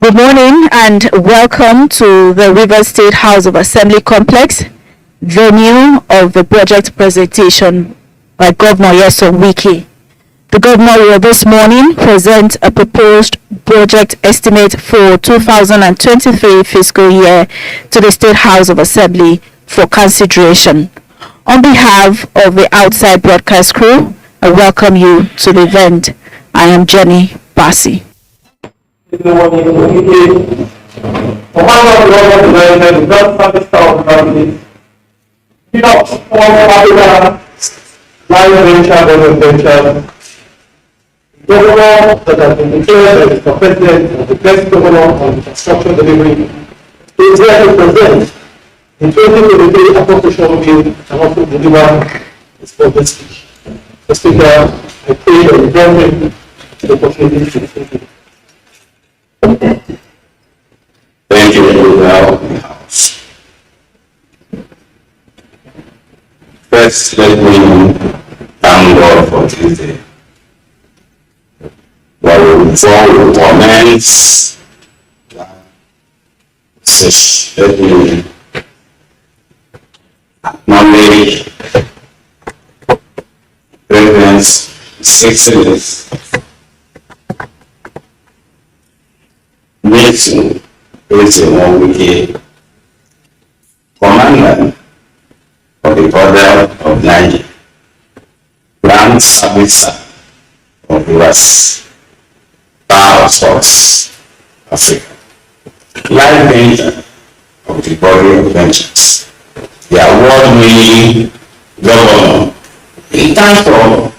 Good morning and welcome to the Rivers State House of Assembly Complex, venue of the project presentation by Governor Nyesom Wike. The Governor will this morning present a proposed project estimate for 2023 fiscal year to the State House of Assembly for consideration. On behalf of the outside broadcast crew, I welcome you to the event. I am Jenny Bassi. Governor that has been declared as the president of the best governor on construction delivery is here to present the 2023 appropriation bill and also deliver its public speech. Mr. Speaker, I pray that you grant me the opportunity to thank you. Thank you, now, House. First, let me thank God for today. Well, before we commence, let me acknowledge President's 6 minutes meeting Nyesom Wike, Commander of the Order of Nigeria, Grand Servicer of the West, Power Sports Africa, Life Venture of the Body of Ventures, the award-winning governor in terms of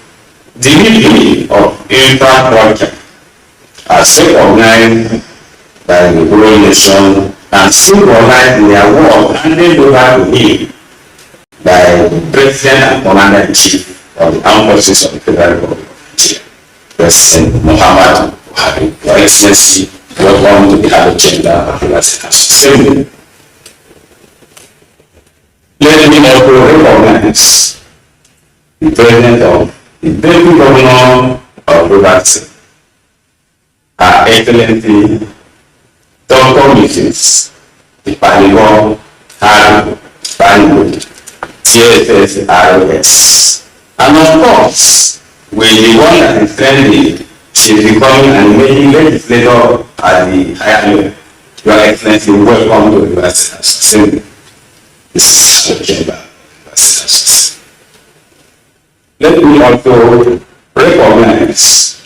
delivery of infrastructure as recognized by the whole nation and symbolized in the award handed over to him by the President and Commander-in-Chief of the Armed Forces of the Federal Republic of Nigeria, President Muhammad Buhari. Your Excellency, welcome to the allocation of the Assembly. Let me also recognize the President of the Deputy Governor of Rivers State, Her Excellency Dr. Mrs. Ipanigo Haru Bango, TSS RS. And of course, with the one that is trending, she is becoming an emerging legislator at the higher level. Your Excellency, welcome to the Assembly. This is the chamber. Let me also recognize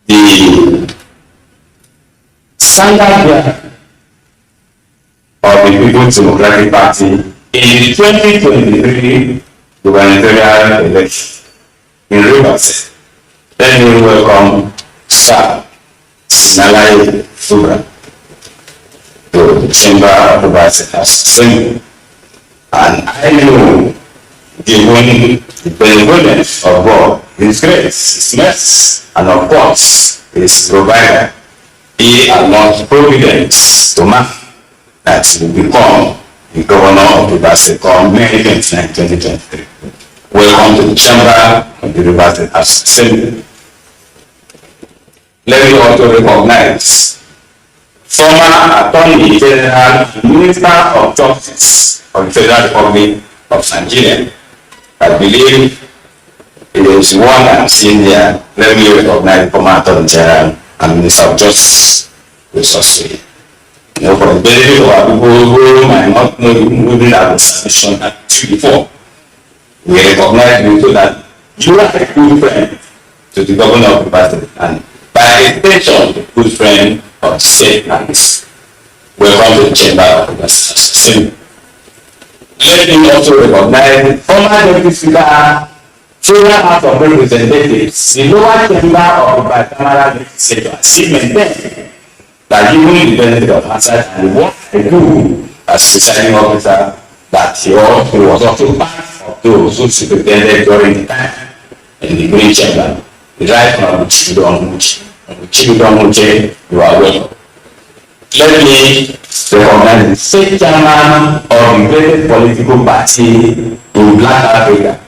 the standard bearer of the People's Democratic Party in the 2023 gubernatorial election in Rivers. Let me welcome Sir Sinalai Fubra to the Chamber of Rivers Assembly. And I know, given the benevolence of God, His grace, His mercy, and of course, His provider, He allowed providence to man that will become the governor of the Rivers State come May 29, 2023. Welcome to the Chamber of the Rivers State Assembly. Let me also recognize former Attorney General and Minister of Justice of the Federal Republic of Nigeria. I believe it is one I'm seeing there. Let me recognize former Attorney General and Minister of Justice, resources. You know, for the benefit of our people who might not know the moving that was submission before, we recognize you so that you are a good friend to the governor of the party and by extension, a good friend of the state parties. Welcome to the Chamber of the Assembly. Let me also recognize former Deputy Speaker, Federal House of Representatives, the lower chamber of the bicameral legislature, still maintain that given the benefit of hindsight and what I do as presiding officer that he was also part of those who superintended during the time in the Green Chamber. Right from Chibidon Muche, you are welcome. Let me recognize the state chairman of the greatest political party in Black Africa,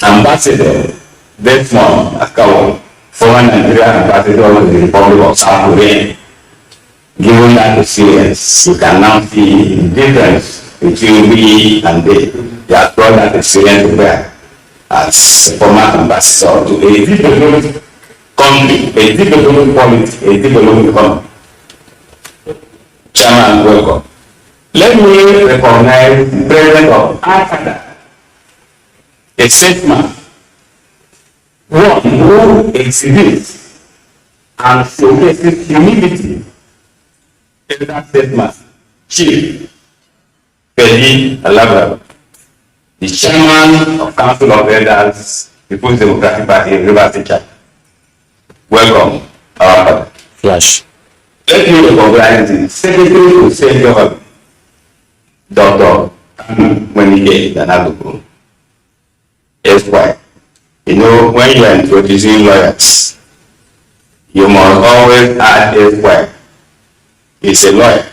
Ambassador Desmond Akawo, former Nigerian ambassador to the Republic of South Korea. Given that experience, you can now see the difference between we and they. They have brought that experience to bear as a former ambassador to a developed country, a developed polity, a developed economy. Chairman, welcome. Let me recognize the president of Africa, a statesman, one who exhibits and showcases humility. That statesman, Chief Pedi Alabra, the chairman of Council of Elders, People's Democratic Party, River State. Welcome, our father. Flash. Let me recognize the Secretary to State Government, Dr. Wenige Danagugu, Esquire. You know, when you are introducing lawyers, you must always add Esquire. He's a lawyer,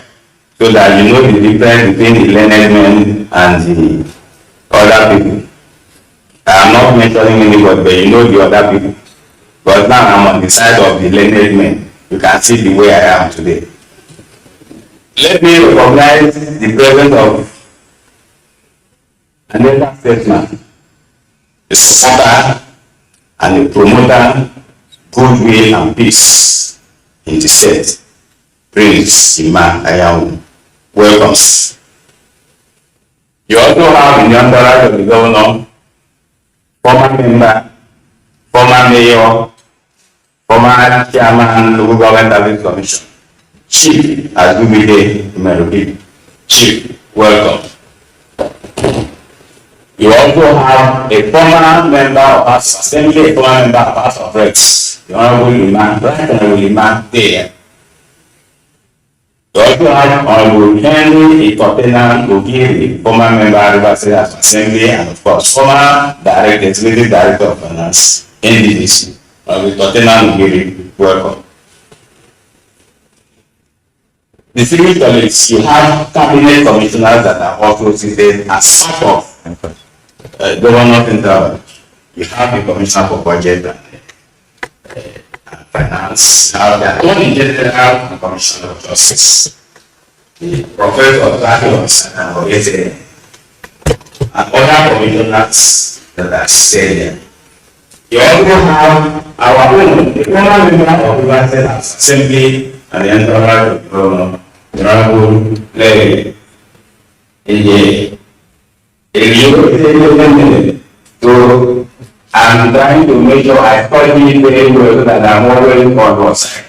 so that you know the difference between the learned men and the other people. I am not mentioning anybody, but you know the other people. But now I'm on the side of the learned men. You can see the way I am today. Let me recognize the presence of another statesman, a supporter and a promoter, goodwill and peace in the state. Prince Iman Ayamu. Welcome. You also have in the entourage of the governor, former member, former mayor, former chairman, local government service commission, Chief Azubide Merubi. Chief, welcome. You also have a former member of House Assembly, a former member of House of Reps, the Honorable Iman, Right Honorable Iman there. You also have Honorable Henry Ikotena Ogiri, former member of River State Assembly, and of course, former Executive Director of Finance, NDDC. Honorable Ikotena Ogiri, welcome. Distinguished colleagues, you have cabinet commissioners that are also seated as part of Governor Central. You have the Commissioner for Budget and Finance, now the Attorney General and Commissioner of Justice, the Professor Zakios and Ogete, and other commissioners that are seated there. You also have our own, the former member of the River State Assembly and the entourage of the Governor, the Honorable Larry NTA. So I'm trying to make sure I study very well so that I'm always on your side.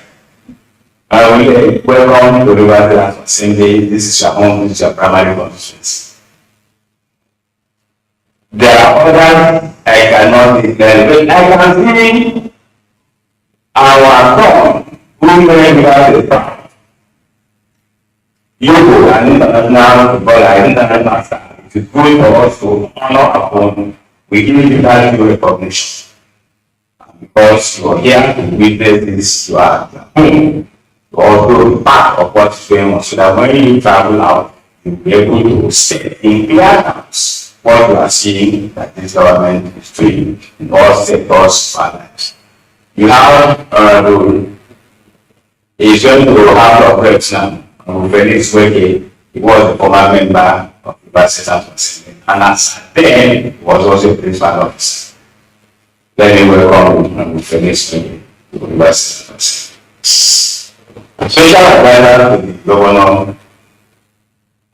I will welcome to River State Assembly. This is your home, this is your primary constituency. There are others I cannot declare, but I can see our son who made River State proud. You an international footballer, international star. It is good for us to honor upon. We give you that recognition. Because you are here to witness this, you are at home. You also be part of what's going on, so that when you travel out, you'll be able to say in clear terms what you are seeing that this government is doing in all sectors of our lives. You have is going to have your breaks now. Felix Weke, he was a former member of the River State Assembly, and as then he was also a principal officer. Let me welcome Felix Weke to the River State Assembly. Special advisor to the governor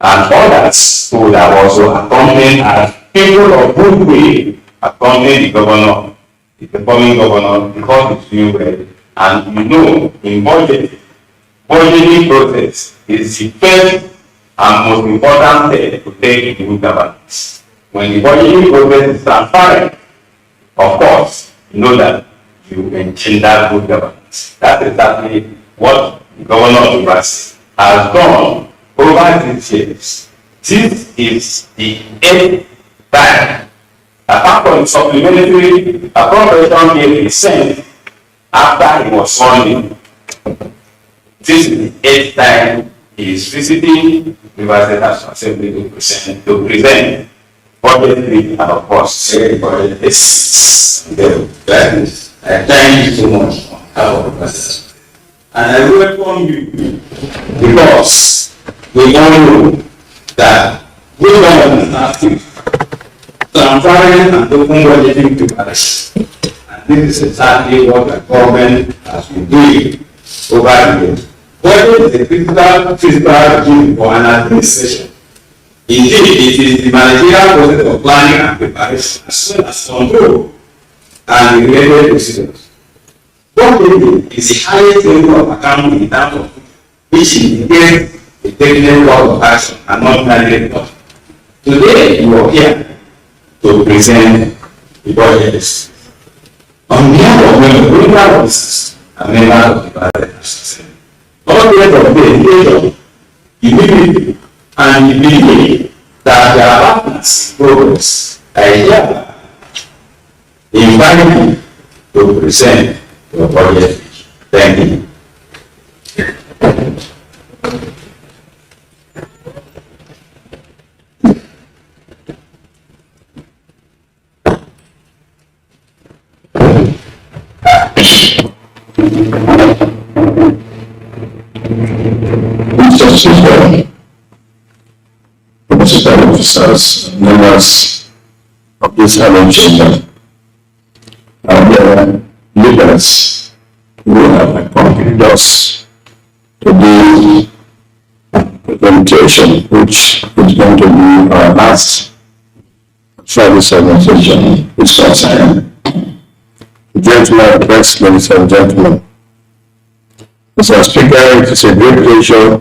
and others who have also accompanied as people of goodwill, accompanied the governor, the performing governor, because it's doing well. And you know, in budgeting process is the first and most important step to take good governance. When the budgeting process is transparent, of course, you know that you engender good governance. That's exactly what the governor of the River has done over over these years, this is the 8th time, apart from supplementary appropriation being sent after he was sworn in. This is the 8th time he is visiting Rivers State House of Assembly to present budget bill and of course budget is thank you so much on behalf of the president. And I welcome you because we all know that we government is active, transparent and open budgeting to Paris. And this is exactly what the government has been doing over the years. Budget is a critical physical regime for an administration. Indeed, it is the managerial process of planning and preparation as well as control and related procedures. Budgeting is the highest level of accounting in terms of which indicates a definite course of action and not merely thought. Today, you are here to present the budget. On behalf of the political officers and members of the Parliament, all the of the education, humility, and the belief that their partners in progress are here inviting you to present your budget. Thank you. Mr. Speaker, principal officers, members of this allocation, and the leaders who have accompanied us to the presentation, which is going to be our last for this organization is concerned. Gentlemen, press, ladies and gentlemen, Mr. Speaker, it is a great pleasure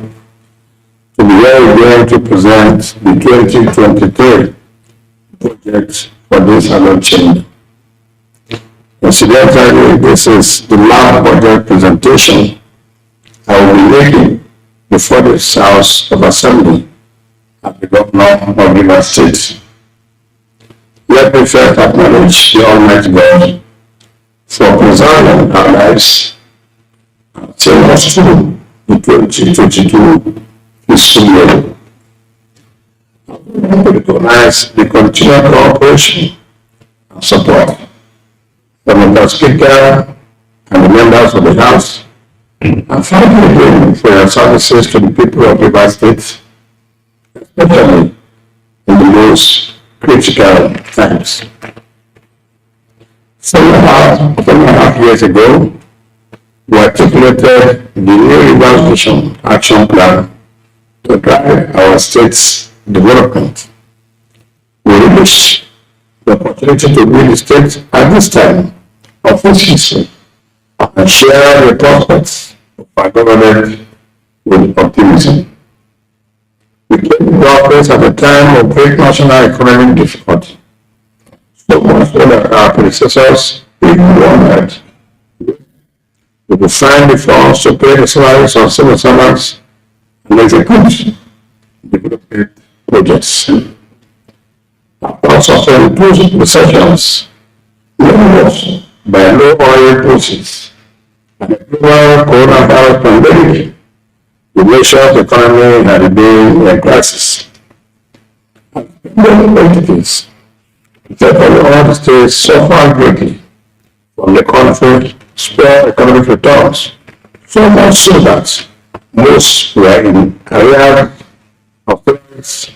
to be here again to present the 2023 project for this allocation. Incidentally, this is the last budget presentation I will be making before this House of Assembly as the Governor of Rivers State. Let me first acknowledge the Almighty God for preserving our lives and seeing us through the 2022 fiscal year. I want to recognize the continued cooperation and support from the Speaker and the members of the House, and thank you again for your services to the people of Rivers State, especially in the most critical times. 7.5 years ago, we articulated the new Rivers Vision Action Plan to drive our state's development. We relished the opportunity to build the state at this time of its history and share the prospects of our government with optimism. We came to office at a time of great national economic difficulty, so much so that our predecessors even wondered we would find the funds to pay the salaries of civil servants and execute development projects. Because of the improved recessions, levels by low oil prices and the global coronavirus pandemic, the nation's economy had been in a crisis. Many entities, therefore all the states suffered greatly from the conflict, spare economic returns, so much so that most were in arrears of payments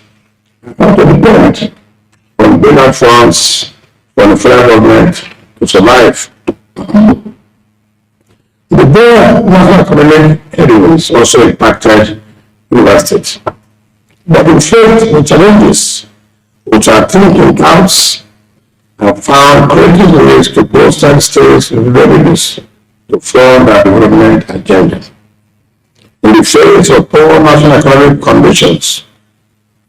and had to depend on bailout funds from the federal government to survive. The bare national economic headwinds also impacted Rivers State. But we faced the challenges which are taking counts and found creative ways to bolster the state's revenues to fund our development agenda. In the face of poor national economic conditions,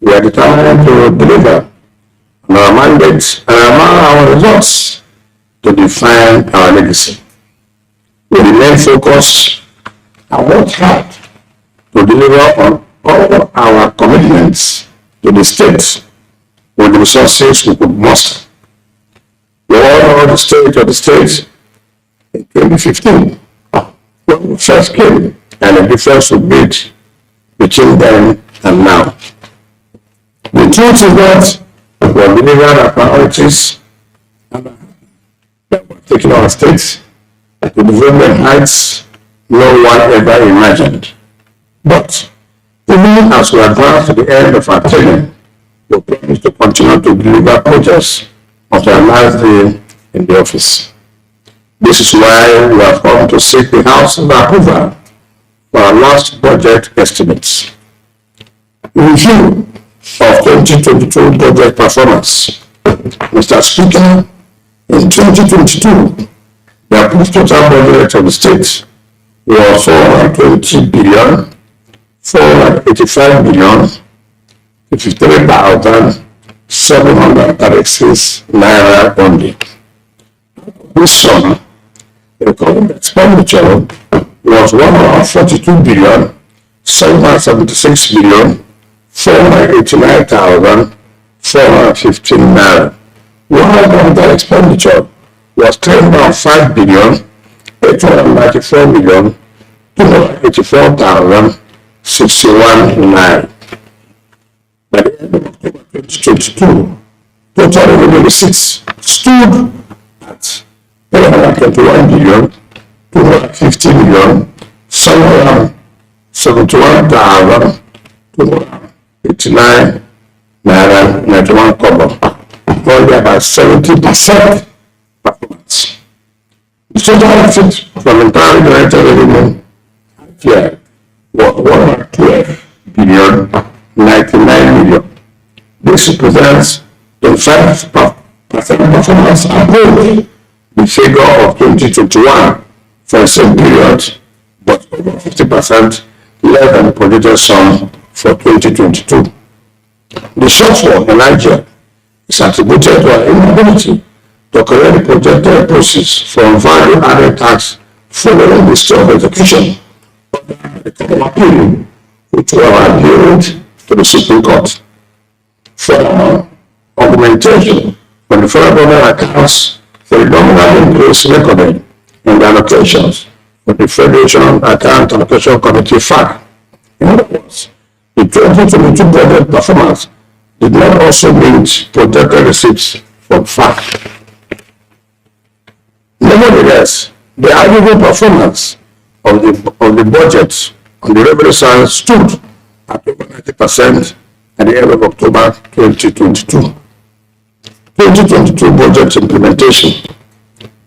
we are determined to deliver on our mandates and our results to define our legacy. We remain focused and work hard to deliver on all our commitments to the state with the resources we could muster. We all know the state of the state in 2015 when we first came and the difference we made between then and now. The truth is that we have delivered our priorities and that we're taking our states to development heights no one ever imagined. But even as we advance to the end of our tenure, we promise to continue to deliver projects until our last day in the office. This is why we have come to seek the House's approval for our last budget estimates. Review of 2022 budget performance. Mr. Speaker, in 2022, the approved total budget of the state was 420 billion, 485 billion, 53,736 naira only. This sum, the current expenditure was 142 billion, 776 billion, 489,415 naira. While the total expenditure was 305 billion, 894 million, 284,061 naira. By the end of October 2022, total revenue receipts stood at 321 billion, 250 million, 771,289 naira 91 kobo, only about 70% performance. The total receipt from entirely generated revenue here was 112 billion 99 million. This represents 25% performance above the figure of 2021 for the same period, but over 50% less than the projected sum for 2022. The shortfall in Nigeria is attributed to our inability to collect the projected proceeds from value-added tax following the state of execution of the court of appeal, which were appealed to the Supreme Court. Furthermore, augmentation from the federal government accounts for the nominal increase recorded in the allocations for the Federation Account Allocation Committee FAC. In other words, the 2022 budget performance did not also meet projected receipts from FAC. Nevertheless, the aggregate performance of the budget on the revenue side stood at over 90% at the end of October 2022. 2022 budget implementation.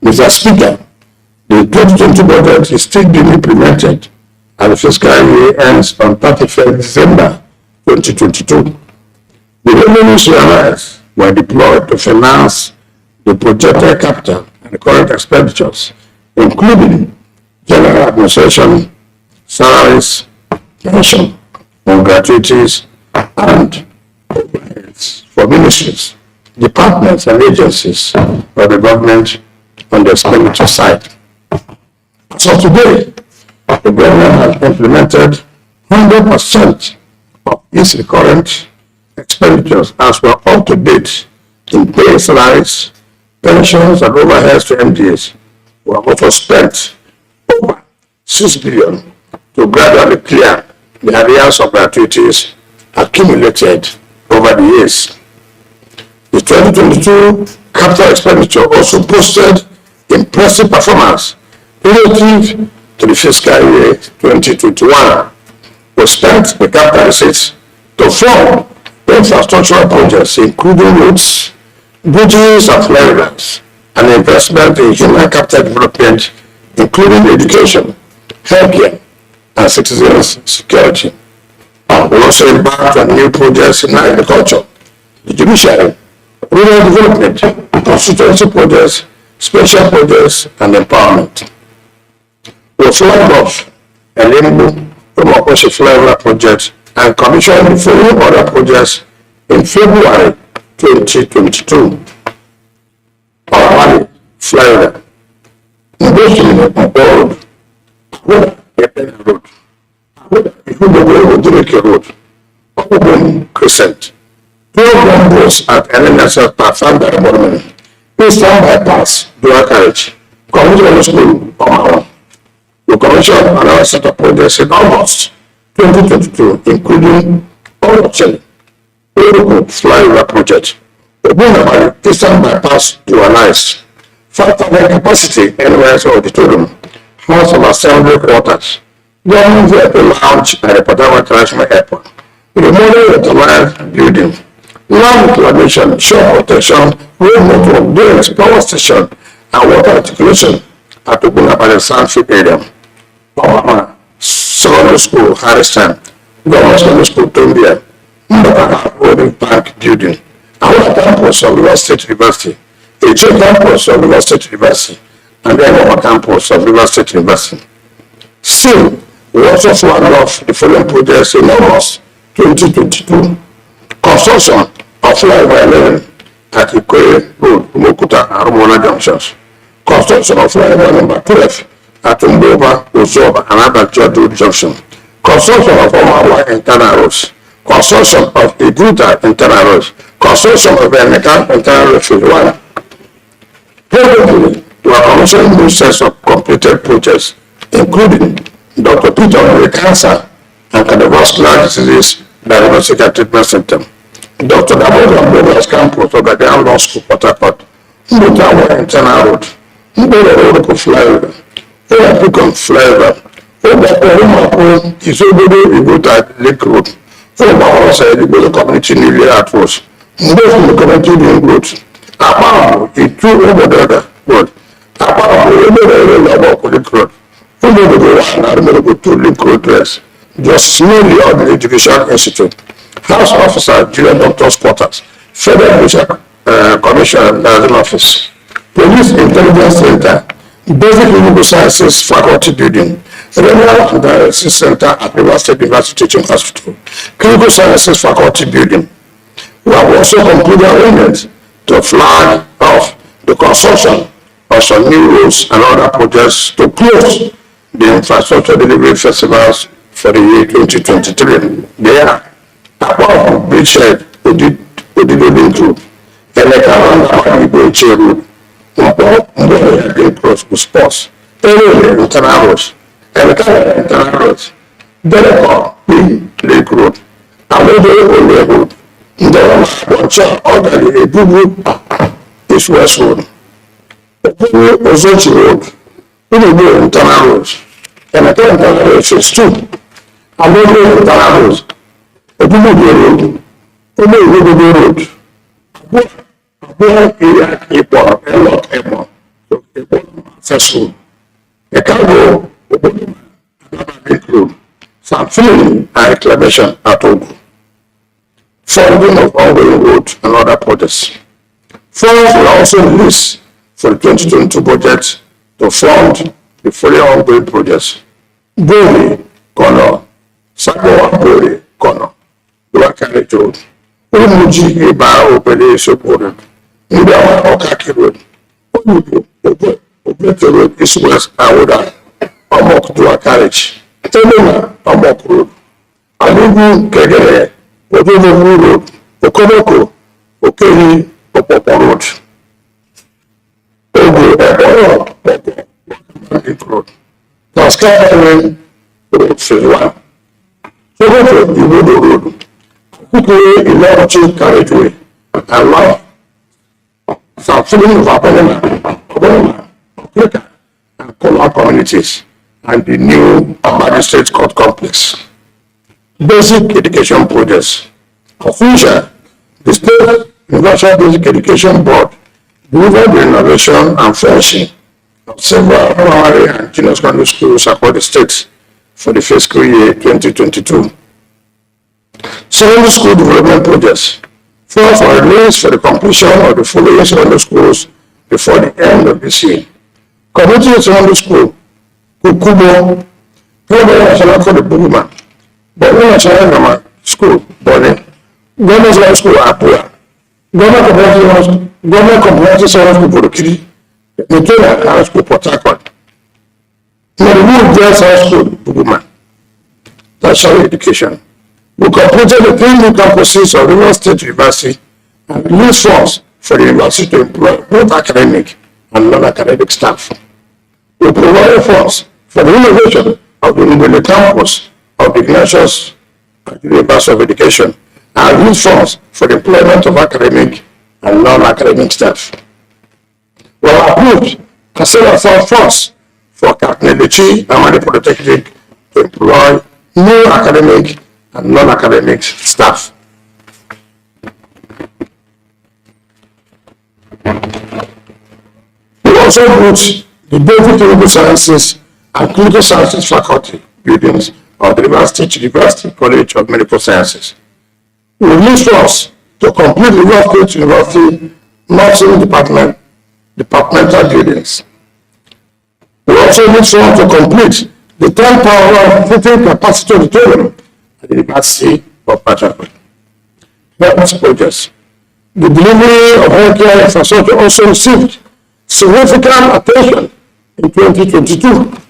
Mr. Speaker, the 2022 budget is still being implemented and the fiscal year ends on 31st December 2022. The revenues realized were deployed to finance the projected capital and the current expenditures, including general administration, salaries, pension, and gratuities, and overheads for ministries, departments, and agencies of the government on the expenditure side. As of today, the government has implemented 100% of its recurrent expenditures as well up to date in paying salaries, pensions, and overheads to MDAs. We have also spent over 6 billion to gradually clear the arrears of gratuities accumulated over the years. The 2022 capital expenditure also posted impressive performance relative to the fiscal year 2021. We spent the capital receipts to fund infrastructural projects including roads, bridges, and flyovers, and investment in human capital development including education, healthcare, and citizens' security. We also embarked on new projects in agriculture, the judiciary, rural development, constituency projects, special projects, and empowerment. We flagged off a Limbu Promotion Flyover project and commissioned the following other projects in February 2022. Our Flyover, Negotiating on board, Road, Ihubogo Odureke Road, Obon Crescent, 12 numbers at NNSF Pathfinder Monument, Eastern Bypass, Dual Carriage, Community School, Omaha. The Commission announced set of projects in August 2022, including Olochel, Oroko Flyover Project, Obunabali Eastern Bypass Dualized, 5,000 capacity NYS Auditorium, House of Assembly Quarters, Government Vehicle Lounge at the Padama International Airport, remodeling the land building, land reclamation, shore protection, road network, drains, power station, and water articulation at Obunabali Sandfield area. Obama Secondary School, Harrison, Government Secondary School, Tombia, Mbaka Holding Bank Building, our campus of River State University, a campus of River State University, and then our campus of River State University. Still, we also flagged off the following projects in August 2022. Construction of flyover 11 at Ikoyi Road, Mokuta, and Rumona Junctions. Construction of flyover number 12 at Mbova, Uzoba, and Abacha Road Junction. Construction of Omawa internal roads. Construction of Iguta internal roads. Construction of Emeka internal road phase 1. Presently, we are commissioning new sets of completed projects, including Dr. Peter Mary Cancer and Cardiovascular Diseases Diagnostic and Treatment Center, Dr. Damoda Mbola's campus of the Grand Law School, Port Harcourt, Mbutawa Internal Road, Mbola Road Flyover, Oapicon Flyover, Obakorumako, Isobodo Iguta Lake Road, Obakosa Iguta Community Newly Art Road, Mbofu Community Link Road, Apamo, Itu Obododa Road, Apamo, Obododa Link Road, Obododa and Obododa 2 Link Road Dress, Justice Newly Ordinary Education Institute, House Officer, Junior Doctor's Quarters, Federal Bishop Commissioner Liaison Office, Police Intelligence Center, Basic Clinical Sciences Faculty Building, Renal and Dialysis Center at River State University Teaching Hospital, Clinical Sciences Faculty Building. We have also concluded arrangements to flag off the construction of some new roads and other projects to close the infrastructure delivery festivals for the year 2023. They are apart from Bridgeshead, Odido Group, Eleka Igbo Road, Mbo Cross Sports, Area Internal Roads, Eleka Internal Roads, Delacor Lake Road, Amodo Ole Road, Ndawama Boncha Orderly Ebubu East West Road, Ozochi Road, Unubu Internal Roads, Eleka Internal Roads Phase 2, Amodo Internal Roads, Obumodo Road, Omo Road, Abuja area Ipo, Elok Emo, so Ipo Access Road, Ekago, Obumodo, Anaba Road, Sanfilling and Reclamation at Ogu, funding of ongoing road and other projects. Funds were also released for the 2022 budget to fund the following ongoing projects: Bori, Kono, Sagoa Bori, Kono, Duakale Road, Umuji Iba Opele Sopo, Ndawa Okaki Road, Onubu, Obeto Road, East West Awoda, Omok Duakale, Telema, Omok Road, Alugu Kegere, Odomo Road, Okomoko, Okeri, Opopo Road, Ogo Ebo Road, Taskari Road Phase 1, Sokoto Ibodo Road, Kukure Ilauchi Carriageway, and Love, Southfield of Abonema, Okreka, and Kola communities, and the new Magistrate Court Complex. Basic education projects. Official, the State Universal Basic Education Board delivered the renovation and finishing of several primary and junior secondary schools across the state for the fiscal year 2022. Secondary school development projects. Funds were released for the completion of the following secondary schools before the end of this year. Community Secondary School, Kukubo, Primary National for the Buguma, Bonny National Grammar School, Bonny, Government Secondary School, Apua, Government Comprehensive Secondary School, Borokiri, Nigerian High School, Port Harcourt, Maribu Girls High School, Buguma, tertiary education. We completed the 3 new campuses of Rivers State University and released funds for the university to employ both academic and non-academic staff. We provided funds for the innovation of the campus of the Ignatius University of Education and released funds for the employment of academic and non-academic staff. We have approved and set aside funds for Kaknebichi and Mali Polytechnic to employ new academic and non-academic staff. We also built the basic clinical sciences and clinical sciences faculty buildings of the Rivers State University College of Medical Sciences. We released funds to complete the Rivers State University nursing departmental buildings. We also need funds to complete the 10,000 seating capacity auditorium at the University of Abuja. Health projects. The delivery of healthcare infrastructure also received significant attention in 2022.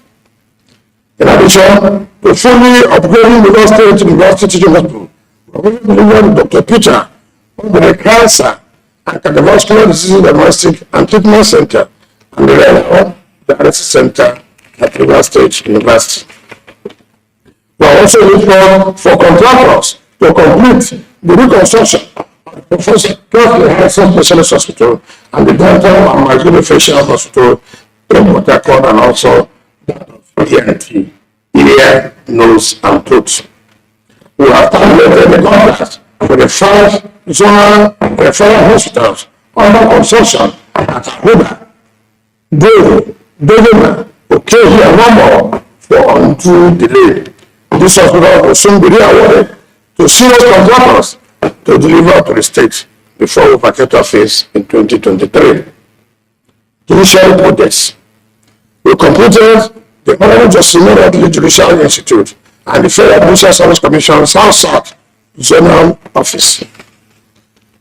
In addition to fully upgrading the Rivers State University Teaching Hospital, we delivered Dr. Peter on the Cancer and Cardiovascular Disease Diagnostic and Treatment Center and the Renal Dialysis Center at Rivers State University. We are also looking for contractors to complete the reconstruction of the Professor Catholic Health Specialist Hospital and the Dental and Maxillofacial Hospital in Port Harcourt, and also that of ENT, ear, nose, and throat. We have terminated the contract for the 5 zonal referral hospitals under construction at Abuja, Dovima, Okehi, and Wamo for undue delay. This hospital will soon be re-awarded to serious contractors to deliver to the state before we vacate our phase in 2023. Judicial projects. We completed the Honorable Justice Meredith Judicial Institute and the Federal Judicial Service Commission South Zonal Office.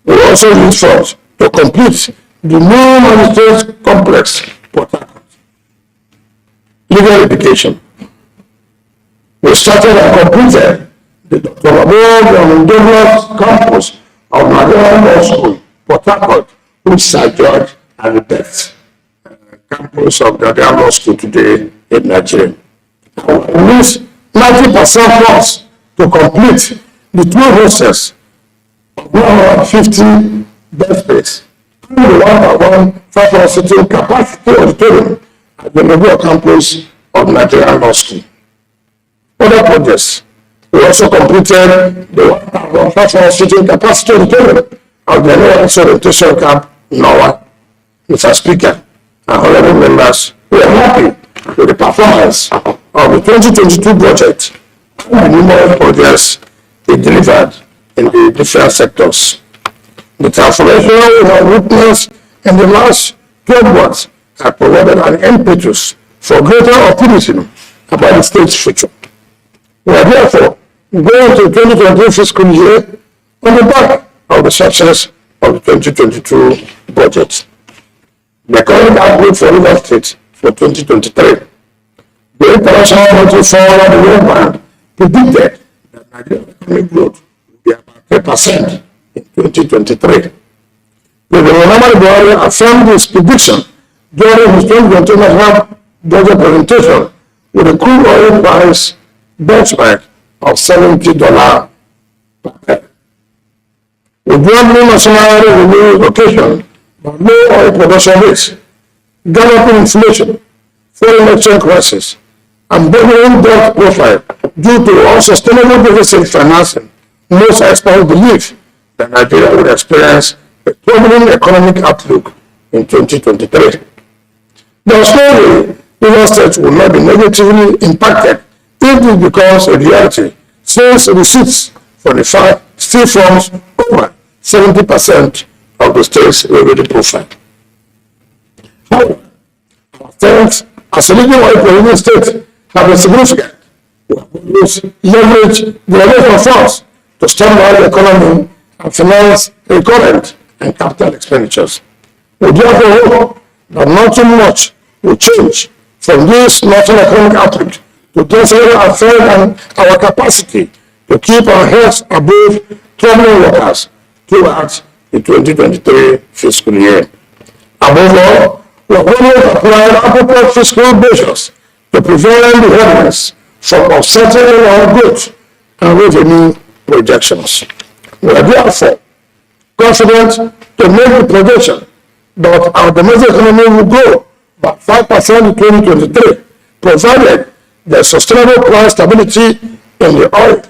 We also used funds to complete the new magistrate complex Port Harcourt. Legal education. We started and completed the Dr. Abuja Douglas campus of Nigerian Law School, Port Harcourt, which Sir George and the best campus of Nigerian Law School today in Nigeria. We used 90% funds to complete the 2 hostels of 150 bed space and the 1,500 sitting capacity auditorium at the Nigerian campus of Nigerian Law School. Other projects. We also completed the 1,500 sitting capacity auditorium of the Nigerian Orientation Camp, NOAA. Mr. Speaker and honorable members, we are happy with the performance of the 2022 budget and the numerous projects it delivered in the different sectors. The transformation we have witnessed in the last 12 months has provided an impetus for greater optimism about the state's future. We are therefore going to the 2023 fiscal year on the back of the success of the 2022 budget. The economic outlook for Rivers State for 2023. The International Monetary Fund and the World Bank predicted that Nigeria's economic growth will be about 3% in 2023. President Muhammadu Buhari affirmed this prediction during his 2022 national budget presentation with a crude oil price benchmark of $70 per barrel. With growing national revenue location, but low oil production rates, galloping inflation, foreign exchange crisis, and burgeoning debt profile due to unsustainable deficit financing, most experts believe that Nigeria will experience a troubling economic outlook in 2023. There is no way Rivers State will not be negatively impacted if this becomes a reality, since receipts from the fund still forms over 70% of the state's revenue profile. However, our strengths as a leading oil producing state have been significant. We have always leveraged the available funds to stimulate the economy and finance recurrent and capital expenditures. We therefore hope that not too much will change from this national economic outlook to densely affirm our capacity to keep our heads above troubling waters throughout the 2023 fiscal year. Above all, we have always applied appropriate fiscal measures to prevent the headwinds from offsetting our growth and revenue projections. We are therefore confident to make the projection that our domestic economy will grow by 5% in 2023, provided there is sustainable price stability in the oil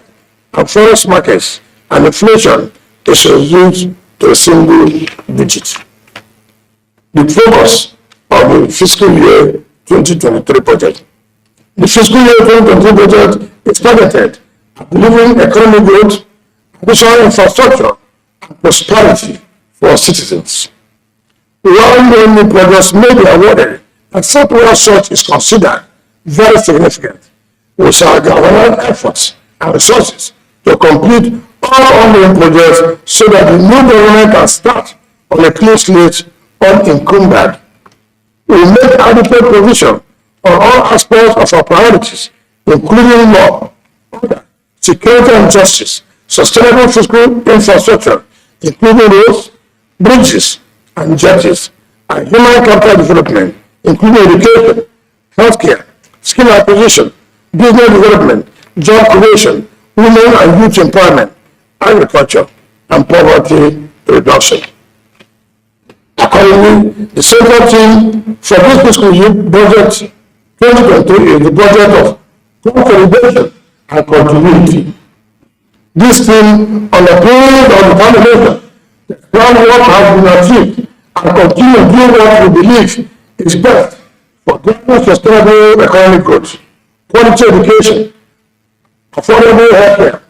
and forex markets and inflation is reduced to a single digit. The focus of the fiscal year 2023 budget. The fiscal year 2023 budget is targeted at delivering economic growth, additional infrastructure, and prosperity for our citizens. While many projects may be awarded, except where such is considered very significant, we shall galvanize efforts and resources to complete all ongoing projects so that the new government can start on a clean slate unencumbered. We will make adequate provision on all aspects of our priorities, including law, order, security and justice, sustainable fiscal infrastructure, including roads, bridges, and jetties, and human capital development, including education, healthcare, skill acquisition, business development, job creation, women and youth empowerment, agriculture, and poverty reduction. Accordingly, the central theme for this fiscal year budget 2023 is the budget of consolidation and continuity. This theme underpins our determination to expand what has been achieved and continue doing what we believe is best for driving sustainable economic growth, quality education, affordable healthcare,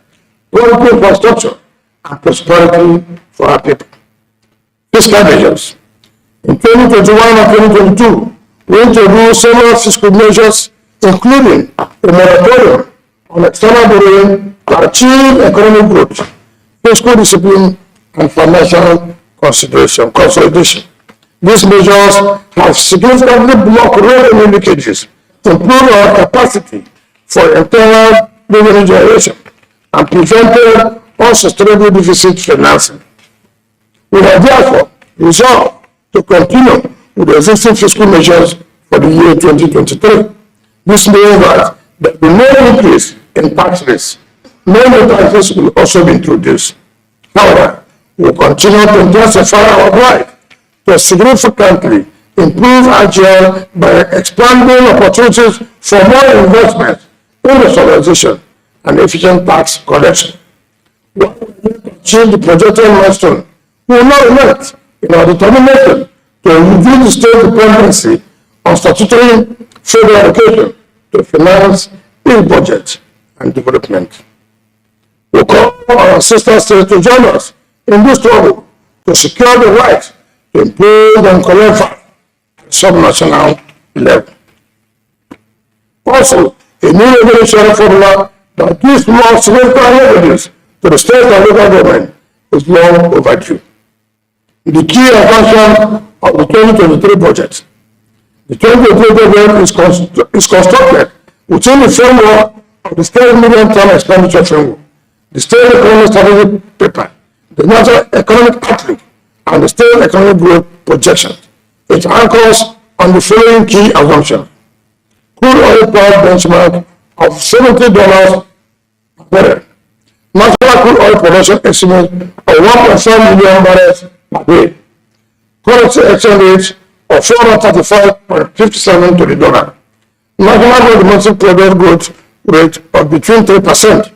quality infrastructure, and prosperity for our people. Fiscal measures. In 2021 and 2022, we introduced several fiscal measures, including a moratorium on external borrowing to achieve economic growth, fiscal discipline, and financial consolidation. These measures have significantly blocked revenue leakages, improved our capacity for internal revenue generation, and prevented unsustainable deficit financing. We have therefore resolved to continue with the existing fiscal measures for the year 2023. This means that there will be no increase in tax rates. No new taxes will also be introduced. However, we will continue to intensify our drive to significantly improve agile by expanding opportunities for more investment, industrialization, and efficient tax collection. We will achieve the projected milestone. We will not relent in our determination to reduce the state dependency on statutory federal allocation to finance budget and development. We call on our sister states to join us in this struggle to secure the right to impose and collect VAT at subnational level. Also, a new regulatory formula that gives more significant revenues to the state and local government is long overdue. The key assumption of the 2023 budget. The 2023 budget is constructed within the framework of the state medium-term expenditure framework, the state economic strategy paper, the national economic outlook, and the state economic growth projections. It anchors on the following key assumptions. Crude oil price benchmark of $70 per barrel. National crude oil production estimate of 1.5 million barrels per day. Currency exchange rate of 435.57 to the dollar. National domestic product growth rate of between 3%.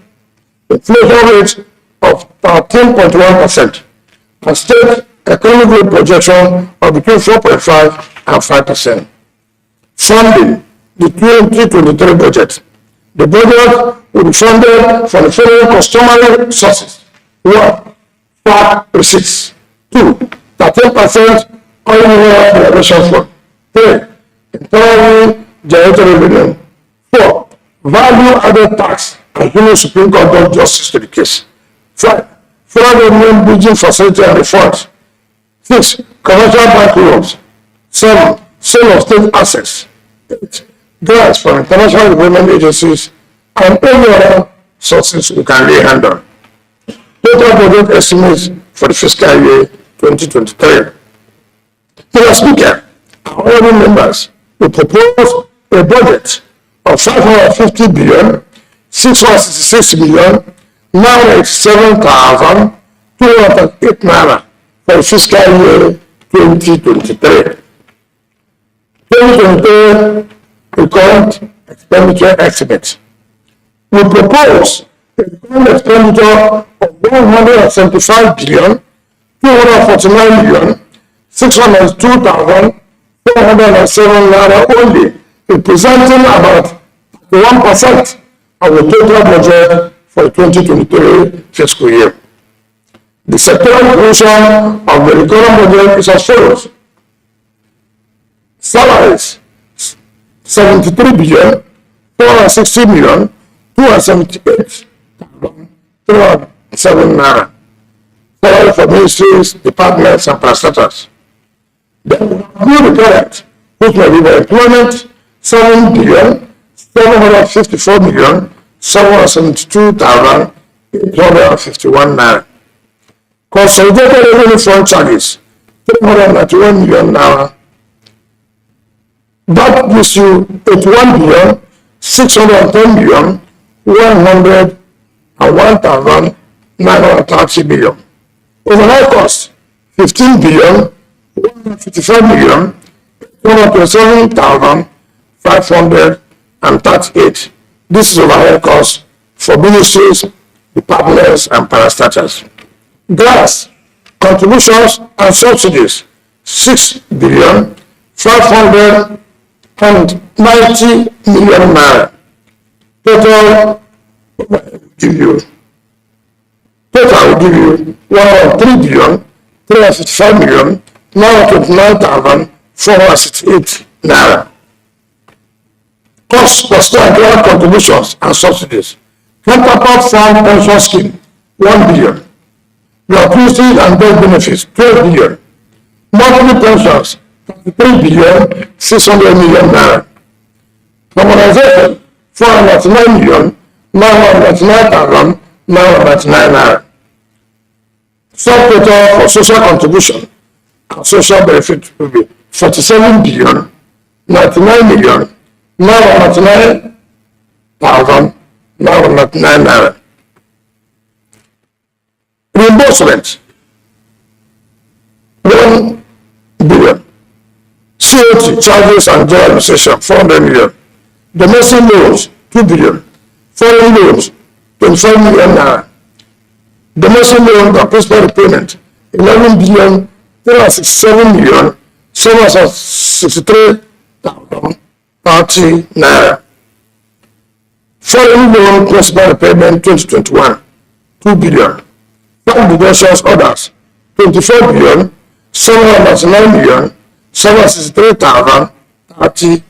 Inflation rate of 13.1%. And state economic growth projection of between 4.5 and 5%. Funding the 2023 budget. The budget will be funded from the following customary sources. 1. VAT receipts. 2. 13% oil mineral generation fund. 3. Internally generated revenue. 4. Value added tax and human Supreme Court does justice to the case. 5. Federal government bridging facility and reforms. 6. Commercial bank loans. 7. Sale of state assets. 8. grants from international development agencies, and any other sources we can lay hand on. Total budget estimates for the fiscal year 2023. Mr. Speaker, our honorable members, we propose a budget of 550 billion, 666 million, 987,208 naira for the fiscal year 2023. 2023 recurrent expenditure estimate. We propose a recurrent expenditure of 175 billion, 249 million, 602,407 naira only, representing about 1% of the total budget for the 2023 fiscal year. The sectoral portion of the recurrent budget is as follows. Salaries, 73 billion, 460 million, 278,307 naira. Salary for ministries, departments, and parastatals. Then new recurrent, which may be by employment, 7 billion, 754 million, 772,851 naira. Consolidated revenue fund charges, 391 million naira. That gives you 81 billion, 610 million, 101,930 million. Overall cost, 15 billion, 155 million, 227,538. This is overhead cost for ministries, departments, and parastatals. Grants, contributions, and subsidies, 6 billion, 590 million naira. Total will give you 103 billion, 355 million, 929,468 naira. Cost for state grant contributions and subsidies. Counterpart Fund Pension Scheme, 1 billion. Gratuity and death benefits, 12 billion. Monthly pensions, 33 billion, 600 million naira. Normalization, 499 million, 999,999 naira. Subtotal for social contribution and social benefit will be 47 billion, 99 million, 999,999 naira. Reimbursement, 1 billion. COT charges and general administration, 400 million. Domestic loans, 2 billion. Foreign loans, 25 million naira. Domestic loan and principal repayment, 11 billion, 367 million, 763,030 naira. Foreign loan principal repayment 2021, 2 billion. Fund deductions orders, 24 billion, 799 million, 763,030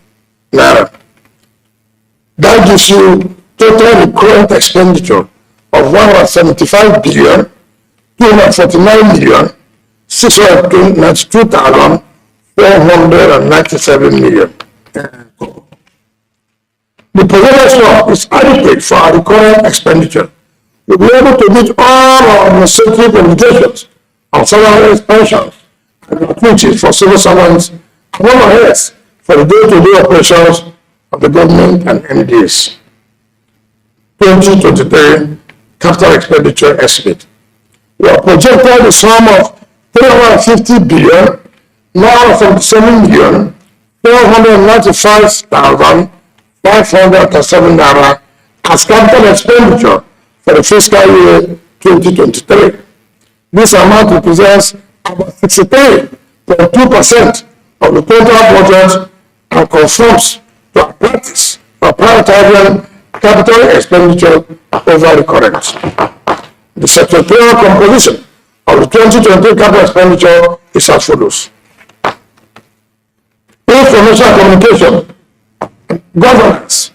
naira. That gives you total recurrent expenditure of 175 billion, 249 million, 692,497 million. The proposed law is adequate for our recurrent expenditure. We'll be able to meet all our administrative obligations on salary pensions and gratuities for civil servants and overheads for the day-to-day operations of the government and MDs. 2023 capital expenditure estimate. We have projected the sum of 350 billion, 977 million, 495,507 naira as capital expenditure for the fiscal year 2023. This amount represents about 63.2% of the total budget and conforms to our practice of prioritizing capital expenditure over recurrent. The sectoral composition of the 2023 capital expenditure is as follows. Information and communication, governance,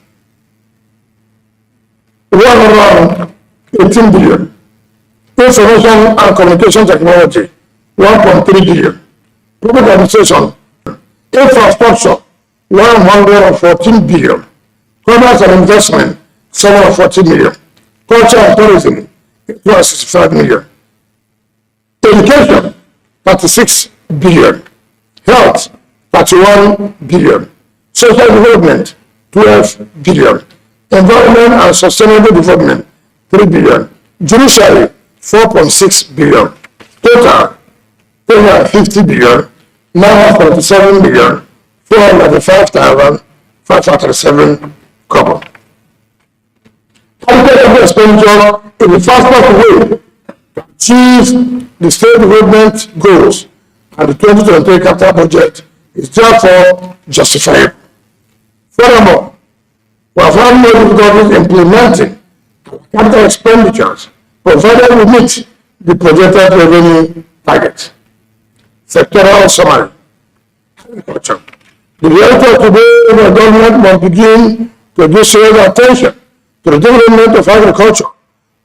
118 billion. Information and communication technology, 1.3 billion. Public administration, infrastructure, 114 billion. Commerce and investment, 740 million. Culture and tourism, 265 million. Education, 36 billion. Health, 31 billion. Social development, 12 billion. Environment and sustainable development, 3 billion. Judiciary, 4.6 billion. Total, 350 billion, 947 million, 495,537 cover. Allocated expenditure in the fastest way to achieve the state development goals and the 2023 capital budget is therefore justifiable. Furthermore, we have had no difficulties implementing capital expenditures provided we meet the projected revenue target. Sectoral summary. Agriculture. The reality of today, the government must begin to give serious attention to the development of agriculture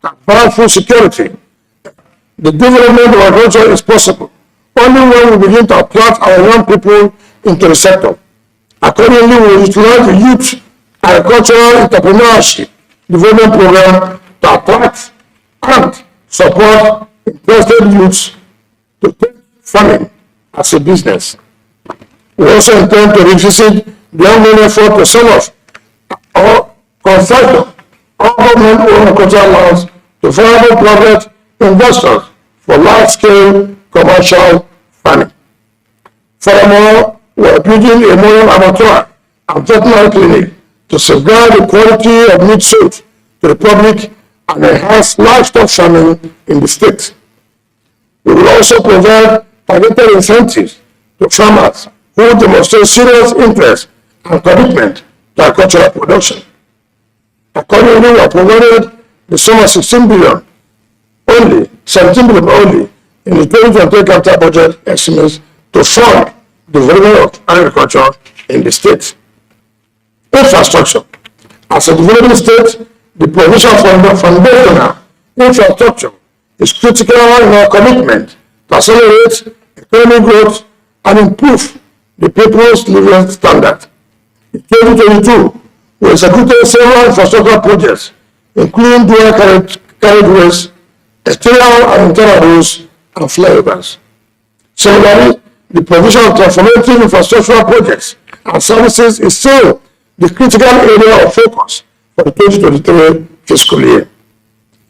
and provide food security. The development of agriculture is possible only when we begin to attract our young people into the sector. Accordingly, we utilize the youth agricultural entrepreneurship development program to attract and support interested youths to take farming as a business. We also intend to revisit the ongoing effort to sell off or convert all government-owned agricultural lands to viable private investors for large-scale commercial farming. Furthermore, we are building a modern abattoir and veterinary clinic to safeguard the quality of meat sold to the public and enhance livestock farming in the state. We will also provide targeted incentives to farmers who demonstrate serious interest and commitment to agricultural production. Accordingly, we have provided the sum of 17 billion only in the 2023 capital budget estimates to fund the development of agriculture in the state. Infrastructure. As a developing state, the provision for foundational infrastructure is critical in our commitment to accelerate economic growth and improve the people's living standard. In 2022, we executed several infrastructure projects, including dual carriageways, external and internal roads, and flyovers. Similarly, the provision of transformative infrastructural projects and services is still the critical area of focus for the 2023 fiscal year.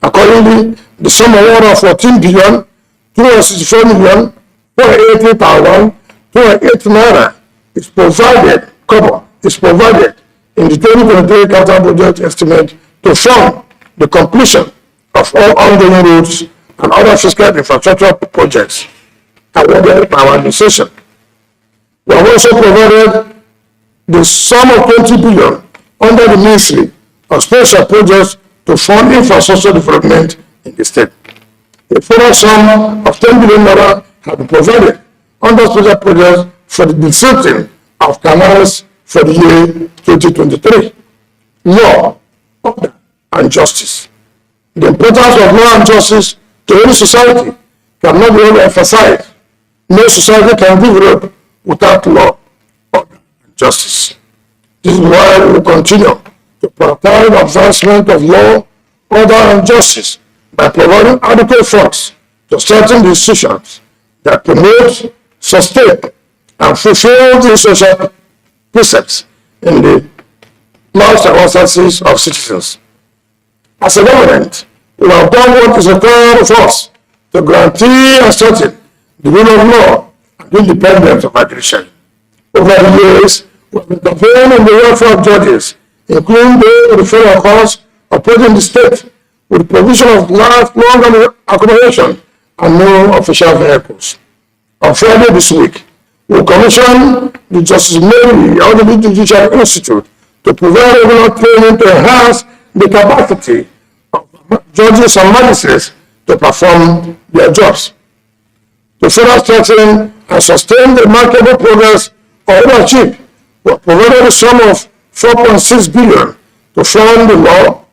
Accordingly, the sum of 114 billion, 264 million, 480,208 naira is provided in the 2023 capital budget estimate to fund the completion of all ongoing roads and other fiscal infrastructure projects awarded by our administration. We have also provided the sum of 20 billion under the Ministry of Special Projects to fund infrastructure development in the state. A further sum of 10 billion naira has been provided under special projects for the desilting of canals for the year 2023. Law, order, and justice. The importance of law and justice to any society cannot be emphasized. No society can develop without law, order, and justice. This is why we will continue to prioritize advancement of law, order, and justice by providing adequate funds to strengthen the institutions that promote, sustain, and fulfill the social precepts in the lives and circumstances of citizens. As a government, we have done what is required of us to guarantee and strengthen the rule of law and independence of our judiciary. Over the years, we have intervened in the welfare of judges, including those of the federal courts operating the state, with the provision of lifelong accommodation and no official vehicles. On Friday this week, we commissioned the Justice Mary Elderly Judicial Institute to provide regular training to enhance the capacity of judges and magistrates to perform their jobs. To further strengthen and sustain the remarkable progress already achieved, we have provided a sum of 4.6 billion to fund the law,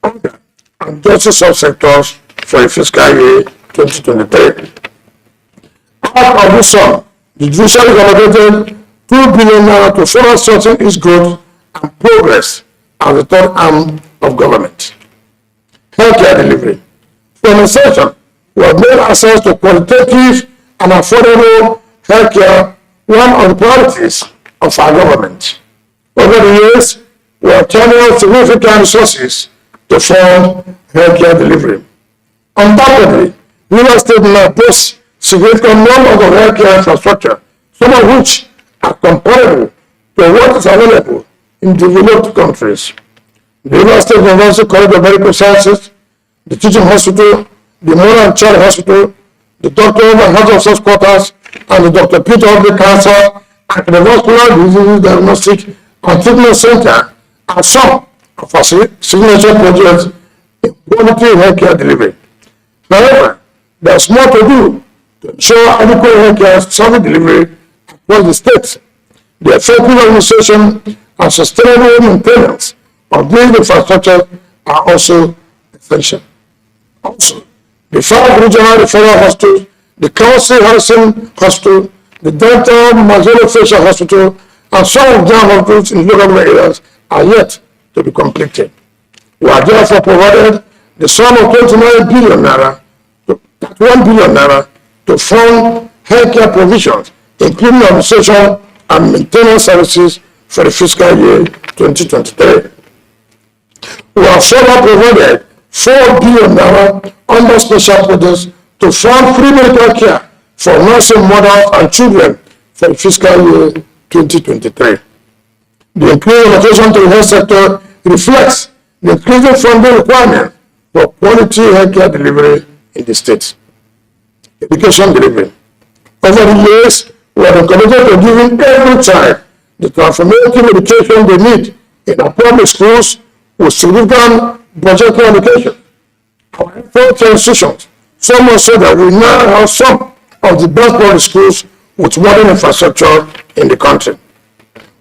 order, and justice subsectors for the fiscal year 2023. Out of this sum, the judiciary allocated 2 billion naira to further strengthen its growth and progress as the third arm of government. Healthcare delivery. From inception, we have made access to qualitative and affordable healthcare one of the priorities of our government. Over the years, we have channeled significant resources to fund healthcare delivery. Undoubtedly, Rivers State now boasts significant numbers of healthcare infrastructure, some of which are comparable to what is available in developed countries. The Rivers State University College of Medical Sciences, the teaching hospital, the Mother and Child Hospital, the Dr. and Health Officers Quarters, and the Dr. Peter Obi Cancer and the Vascular Disease Diagnostic and Treatment Center are some of our signature projects in quality healthcare delivery. However, there is more to do to ensure adequate healthcare service delivery across the state. The effective administration and sustainable maintenance of these infrastructures are also essential. Also, the 5 regional referral hospitals, the Council Harrison Hospital, the Dental Maxillofacial Hospital, and some of their hospitals in local areas are yet to be completed. We have therefore provided the sum of 29 billion naira to 1 billion naira to fund healthcare provisions, including administration and maintenance services for the fiscal year 2023. We have further provided 4 billion naira under special projects to fund free medical care for nursing mothers and children for the fiscal year 2023. The increased allocation to the health sector reflects the increasing funding requirement for quality healthcare delivery in the state. Education delivery. Over the years, we have been committed to giving every child the transformative education they need in our public schools with significant budgetary allocation. Our efforts and institutions, so much so that we now have some of the best public schools with modern infrastructure in the country.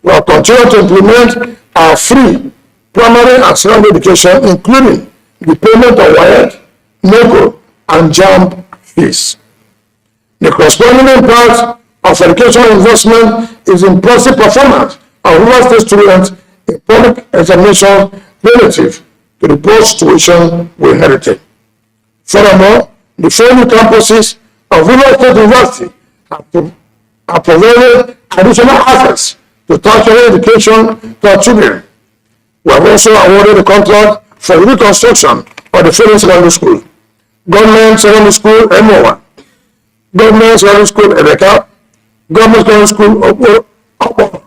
We have continued to implement our free primary and secondary education, including the payment of WAEC, NECO, and JAMB fees. The corresponding impact of educational investment is impressive performance of Rivers State students in public examination relative to the poor situation we inherited. Furthermore, the 4 new campuses of Rivers State University have provided additional access to tertiary education to our children. We have also awarded the contract for the reconstruction of the Federal Secondary School, Government Secondary School MO1, Government Secondary School Ebeka, Government Secondary School Opo,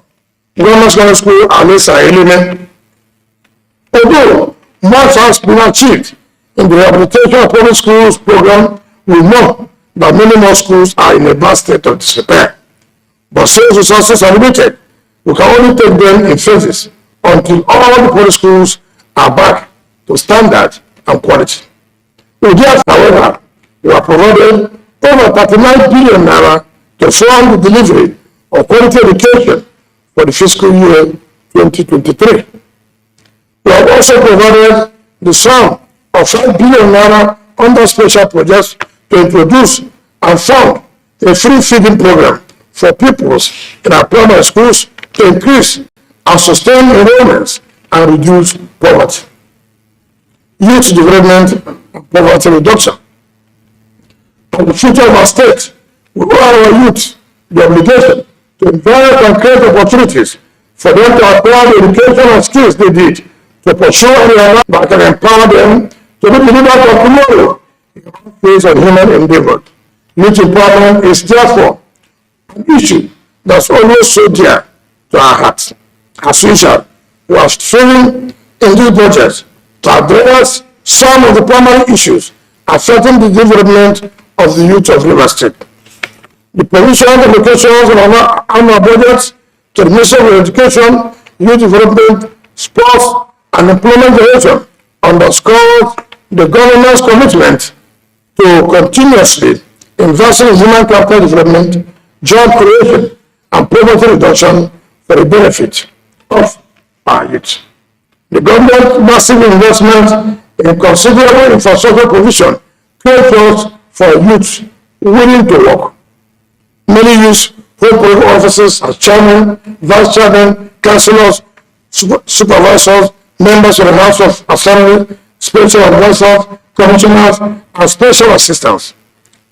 Government Secondary School Alisa Elime. Although much has been achieved in the rehabilitation of public schools program, we know that many more schools are in a bad state of disrepair. But since resources are limited, we can only take them in phases until all the public schools are back to standard and quality. We therefore, however, we have provided over 39 billion naira to fund the delivery of quality education for the fiscal year 2023. We have also provided the sum of 5 billion naira under special projects to introduce and fund a free feeding program for pupils in our primary schools to increase and sustain enrollments and reduce poverty. Youth development and poverty reduction. And the future of our state, we owe our youth the obligation to invest and create opportunities for them to acquire the education and skills they need to pursue any life that can empower them to be the leaders of tomorrow in the face of human endeavor. Youth empowerment is therefore an issue that's always so dear to our hearts. As usual, we are striving in this budget to address some of the primary issues affecting the development of the youth of Rivers State. The provision of allocations on our budgets to the Ministry of Education, Youth Development, Sports, and Employment Generation underscores the government's commitment to continuously investing in human capital development, job creation, and poverty reduction for the benefit of our youth. The government's massive investment in considerable infrastructure provision creates jobs for youth willing to work. Many youths hold political offices as chairman, vice chairman, councillors, supervisors, members of the House of Assembly, special advisors, commissioners, and special assistants.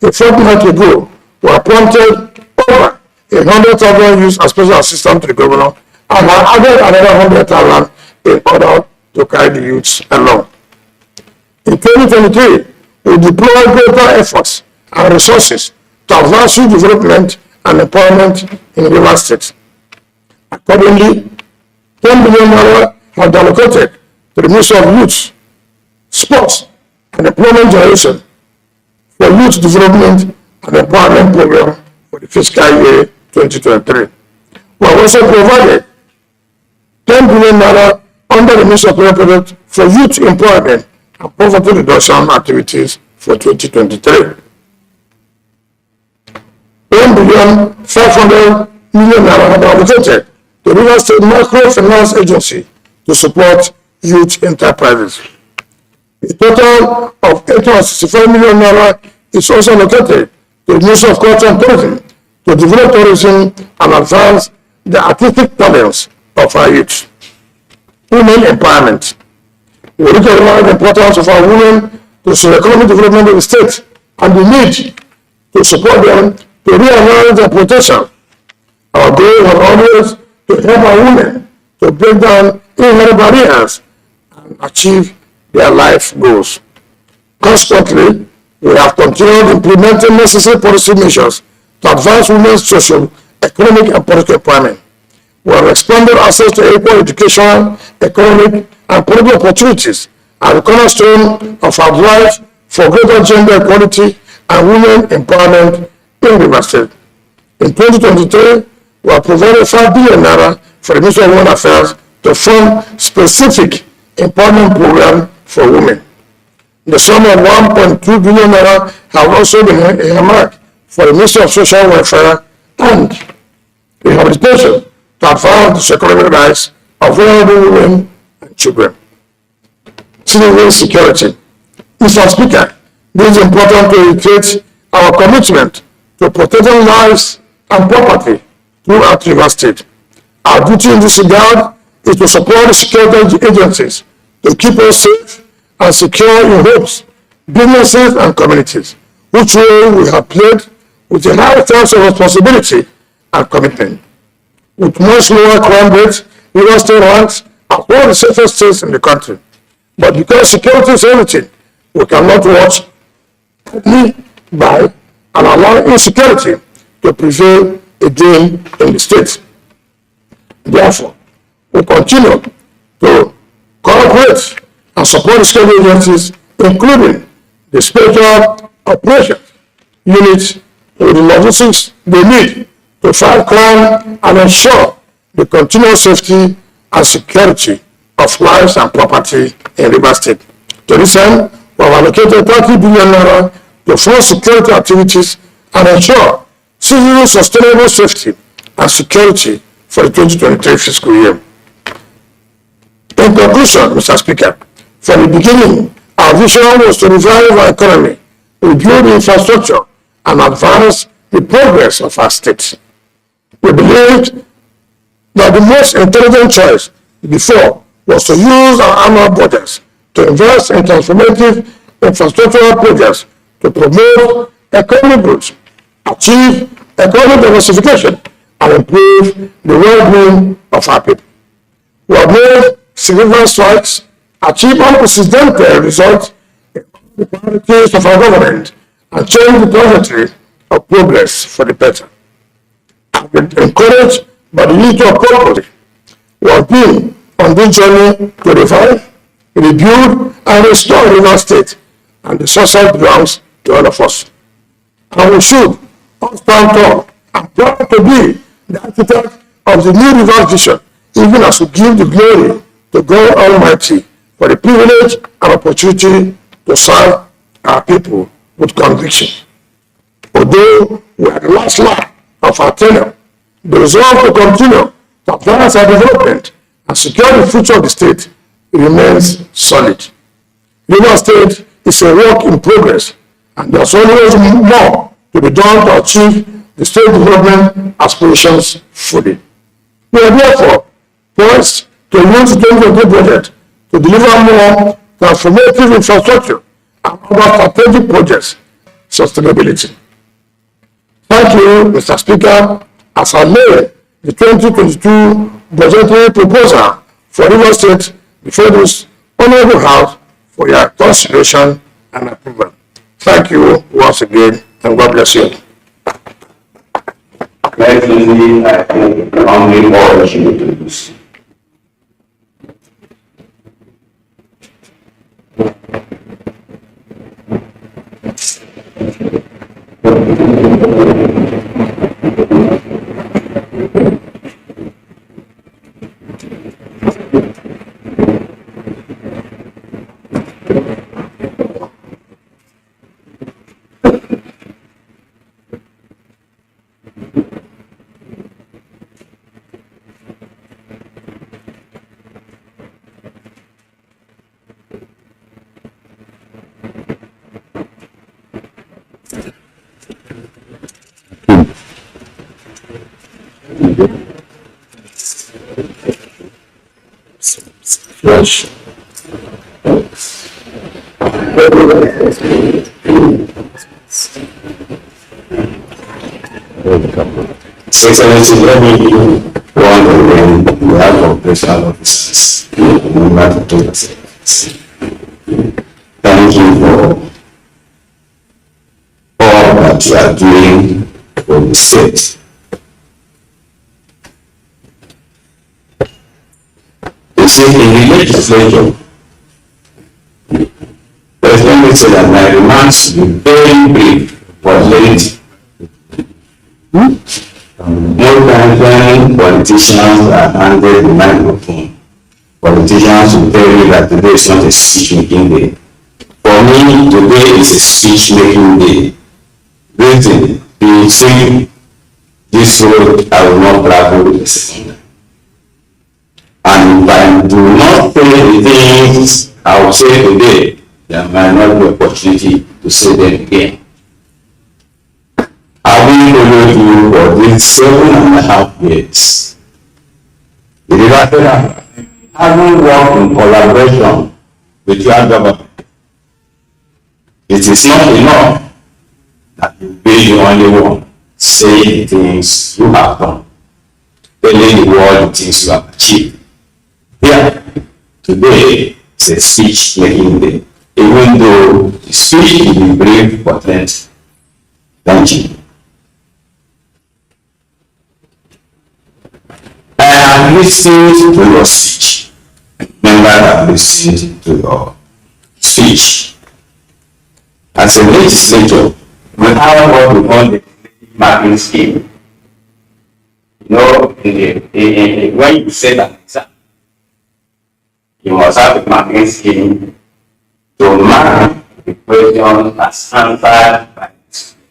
A fortnight ago, we appointed over 100,000 youths as special assistants to the governor and have added another 100,000 in order to carry the youths along. In 2023, we deploy greater efforts and resources to advance youth development and empowerment in Rivers State. Accordingly, 10 billion naira have been allocated to the Ministry of Youth, Sports and Employment Generation for Youth Development and Empowerment Program for the fiscal year 2023. We have also provided 10 billion naira under the Ministry of Project for youth employment and poverty reduction activities for 2023. 1,500,000,000 naira have been allocated to the Rivers State Microfinance Agency to support youth enterprises. A total of 865 million naira is also allocated to the Ministry of Culture and Tourism to develop tourism and advance the artistic talents of our youth. Women empowerment. We recognize the importance of our women to socio-economic development of the state and the need to support them to realize their potential. Our goal was always to help our women to break down inherent barriers and achieve their life goals. Consequently, we have continued implementing necessary policy measures to advance women's social, economic, and political empowerment. We have expanded access to equal educational, economic, and political opportunities as a cornerstone of our drive for greater gender equality and women empowerment in Rivers State. In 2023, we have provided 5 billion naira for the Ministry of Women Affairs to fund specific empowerment program for women. The sum of 1.2 billion naira have also been earmarked for the Ministry of Social Welfare and Rehabilitation to advance the security rights of vulnerable women and children. Citizen security. Mr. Speaker, this is important to reiterate our commitment to protecting lives and property throughout Rivers State. Our duty in this regard is to support the security agencies to keep us safe and secure in homes, businesses, and communities, which role we have played with a high sense of responsibility and commitment. With much lower crime rates, Rivers State ranks as one of the safest states in the country. But because security is everything, we cannot watch only by and allow insecurity to prevail again in the state. Therefore, we continue to cooperate and support the state agencies, including the Special Operations Units, with the logistics they need to fight crime and ensure the continuous safety and security of lives and property in Rivers State. To this end, we have allocated 30 billion naira to fund security activities and ensure citizens' sustainable safety and security for the 2023 fiscal year. In conclusion, Mr. Speaker, from the beginning, our vision was to revive our economy, rebuild infrastructure, and advance the progress of our state. We believed that the most intelligent choice before was to use our annual budgets to invest in transformative infrastructural projects to promote economic growth, achieve economic diversification, and improve the well-being of our people. We have made significant strides, achieved unprecedented results in the priorities of our government, and changed the trajectory of progress for the better. I've been encouraged by the need of purpose. We have been on this journey to revive, rebuild, and restore Rivers State and the social belongs to all of us. And we should all stand tall and proud to be the architect of the new Rivers vision, even as we give the glory to God Almighty for the privilege and opportunity to serve our people with conviction. Although we are the last lap of our tenure, the resolve to continue to advance our development and secure the future of the state remains solid. Rivers State is a work in progress, and there's always more to be done to achieve the state development aspirations fully. We are therefore poised to use the 2023 budget to deliver more transformative infrastructure and other strategic projects. Sustainability. Thank you, Mr. Speaker, as I lay the 2022 budgetary proposal for Rivers State before this honorable House for your consideration and approval. Thank you once again, and God bless you. Excellency, I think only all should do this. Yes. Excellency, let me one again on behalf of special officers, member to thank you for all that you are doing for the state. You see, in the legislature, President said that my remarks will be very brief but lengthy. More times when politicians are handed the microphone, politicians will tell you that today is not a speech-making day. For me, today is a speech-making day. Reason, the same, this road I will not travel a second. And if I do not say the things I will say today, there might not be opportunity to say them again. Having followed you for these 7.5 years, the River having worked in collaboration with your government, it is not enough that you be the only one saying the things you have done, telling the world the things you have achieved. Here, today is a speech making day, even though the speech will be brief but lengthy. Thank you. I have listened to your speech. Members have listened to your speech. As a legislator, we have what we call the marking scheme. You know, when you say that exam, you must have a marking scheme to mark the question as answered by the student.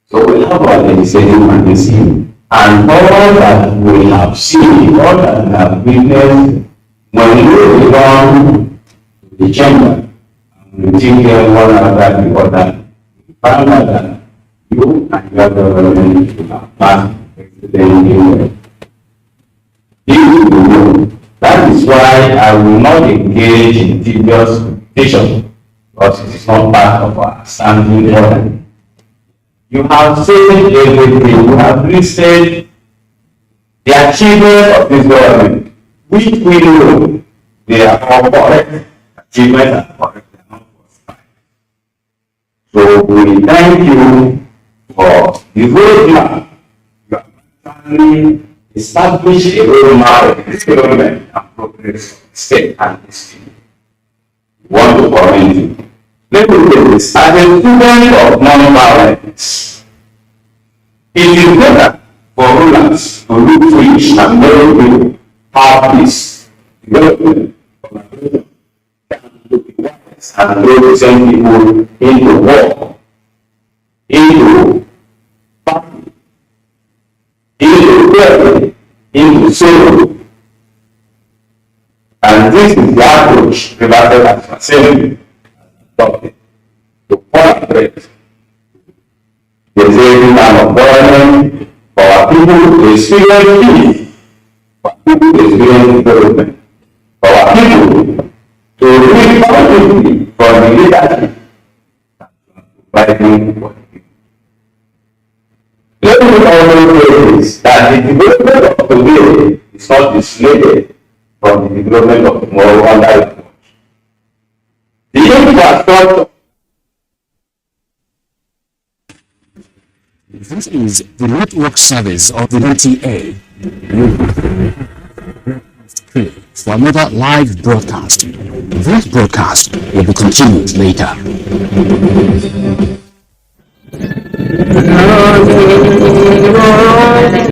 So we have our legislative marking scheme. And all that we have seen, all that we have witnessed, when we return to the chamber, and we think one after the other, we found out that you and your government have passed excellently well. That is why I will not engage in tedious repetition, because it is not part of our standing order. You have said everything. You have listed the achievements of this government, which we know they are all correct. Achievements are correct. They are not falsified. So we thank you for the roadmap. You have finally established a roadmap of this government and progress of the state and the state. We want to commend you. Let me say this, as a student of non-violence, it is better for rulers to look foolish and very people have peace, development, collaboration, and to be wise and represent people into war, into family, into prayer, into sorrow. And this is the approach River as assembly to collaborate the saving man of government for our people to experience peace, for our people to experience development, for our people to live positively for the leadership providing for the people. Let me also say this, that the development of today is not dissuaded from the development of tomorrow under the watch. The infrastructure. This is the network service of the NTA. For another live broadcast. This broadcast will be continued later.